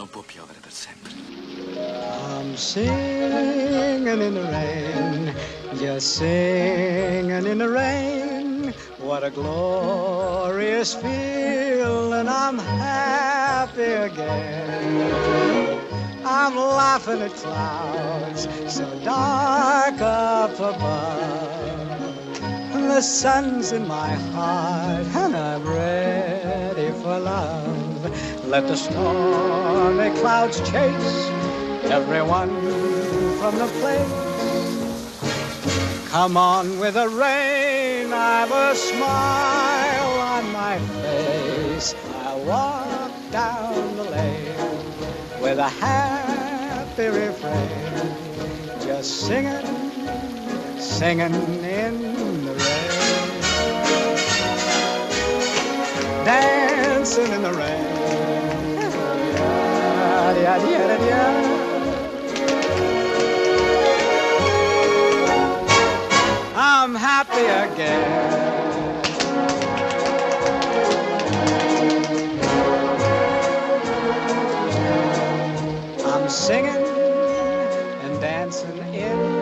Non può piovere per sempre. I'm singing in the rain, just singing in the rain. What a glorious feeling, I'm happy again. I'm laughing at clouds so dark up above. The sun's in my heart and I'm ready for love. Let the stormy clouds chase everyone from the place. Come on with the rain, I've a smile on my face. I walk down the lane with a happy refrain, just singing, singing in the rain, dancing in the rain. I'm happy again. I'm singing and dancing in